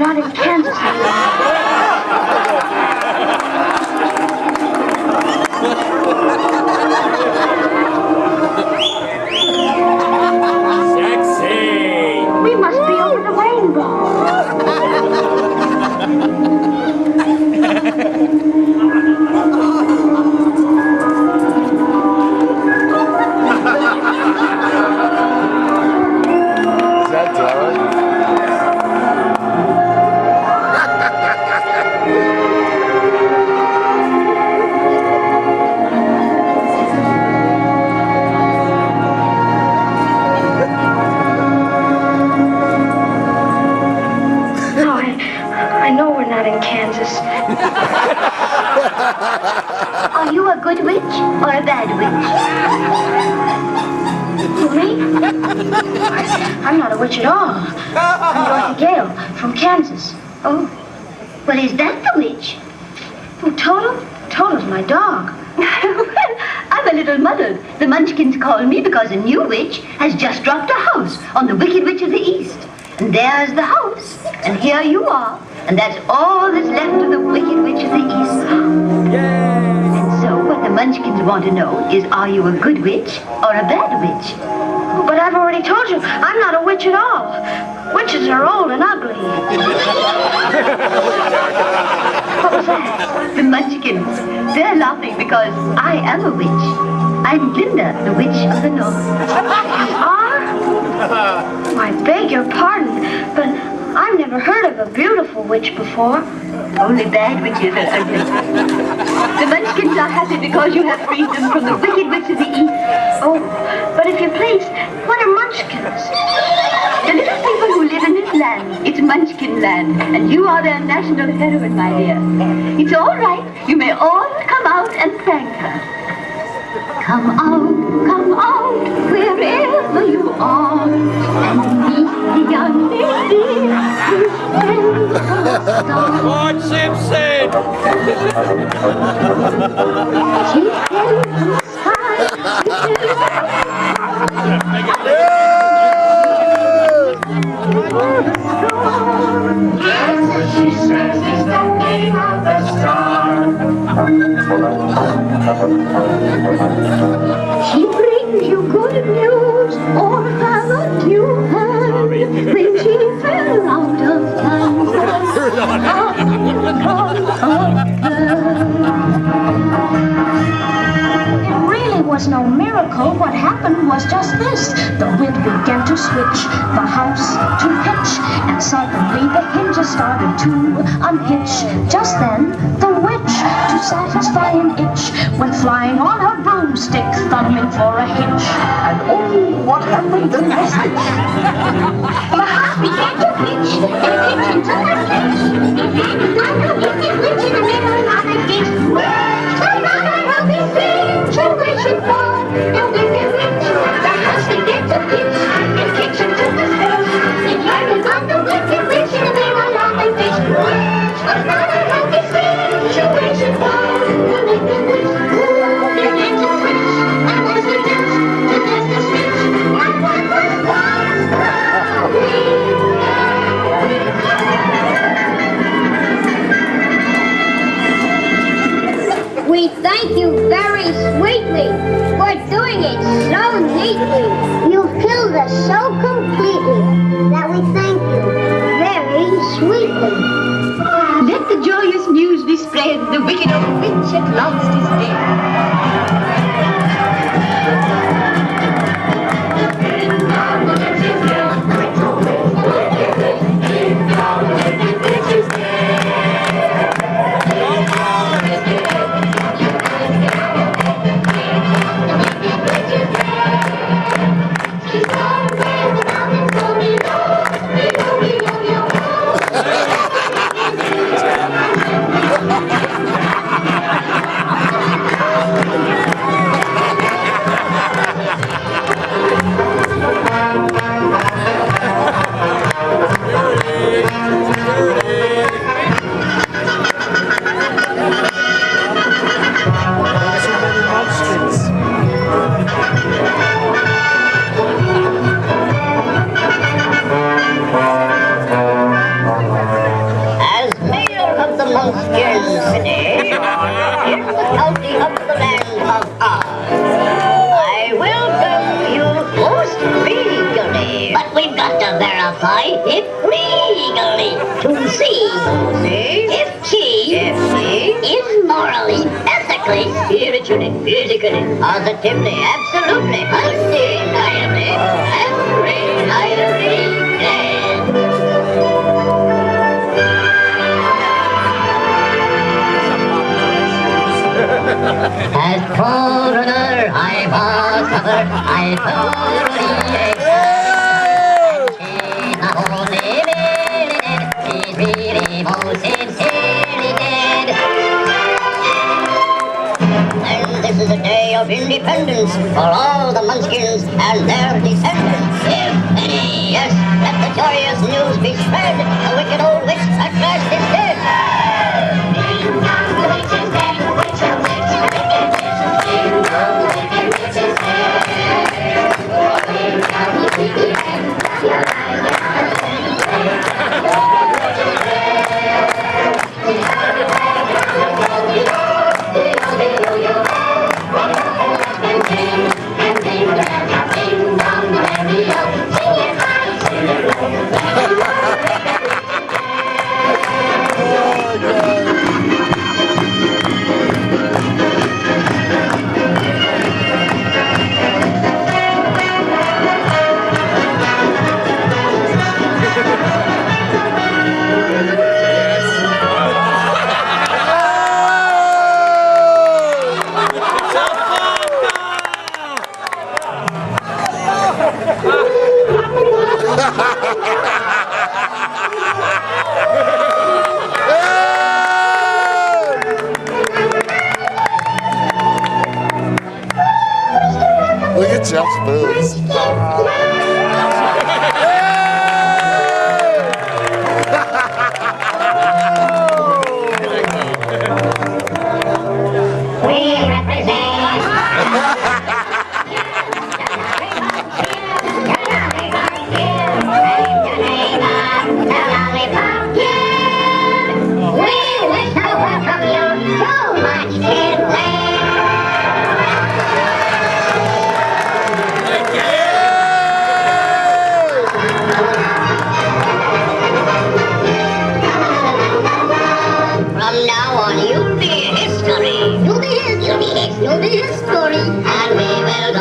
not in Kansas Sexy! We must be over the rainbow. Is that Darren? I know we're not in Kansas. Are you a good witch or a bad witch? Who, me? I'm not a witch at all. I'm Dorothy Gale from Kansas. Oh, well, is that the witch? Oh, Toto? Toto's my dog. Well, I'm a little muddled. The Munchkins call me because a new witch has just dropped a house on the Wicked Witch of the East. And there's the house, and here you are, and that's all that's left of the Wicked Witch of the East. Yay! And so what the Munchkins want to know is, are you a good witch or a bad witch? But I've already told you, I'm not a witch at all. Witches are old and ugly. What was that? The Munchkins. They're laughing because I am a witch. I'm Linda, the Witch of the North. You are? Oh, I beg your pardon, but I've never heard of a beautiful witch before. Only bad witches are ugly. The Munchkins are happy because you have freed them from the Wicked Witch of the East. Oh, but if you please, what are Munchkins? The little people who live in this land. It's Munchkin land, and you are their national heroine, my dear. It's all right. You may all come out and thank her. Come out, wherever you are, and meet the young lady who stands the star. Lord Simpson! She stands in the sky. Yes, she says is the name of the star. She brings you good news, or haven't you heard? When she fell out of Kansas, It really was no miracle. What happened was just this. The wind began to switch, the house to pitch, and suddenly the hinges started to unhitch. Just then, the witch, to satisfy an itch, went flying on her broomstick, thumbing for a hitch. And oh, what happened the next hitch? The house began to pitch, and pitch into the ditch. I'm a wicked witch in the middle of the ditch. Turn on and help me sing, situation for the wicked witch. The house began to pitch, and pitch into the ditch. And I'm the wicked witch in the middle of the ditch. Turn on and help me sing, situation for the wicked witch. Begin to twitch, and as we dance, to dance the switch. And what was We thank you very sweetly for doing it so neatly. You filled us so completely that we thank you very sweetly. Let the joyous news be spread, the wicked old witch at last is dead. to see if she is morally, ethically, spiritually, physically, positively, absolutely, undeniably, and reliably dead. As coroner, I was covered, I thoroughly examined. She's not only really dead, she's really most sincerely dead. And this is a day of independence for all the Munchkins and their descendants. If any, yes, let the joyous news be spread. The wicked old witch at last is dead. Ding dong, the witch is dead. Witch, a witch, a wicked witch. Ding dong, the wicked witch is dead. Ding dong, the wicked head. Your eyes, your eyes, your eyes, your Look at Jeff's moves. We represent. We wish to welcome you to Munchkin Land. From now on, you'll be history. You'll be history. And we will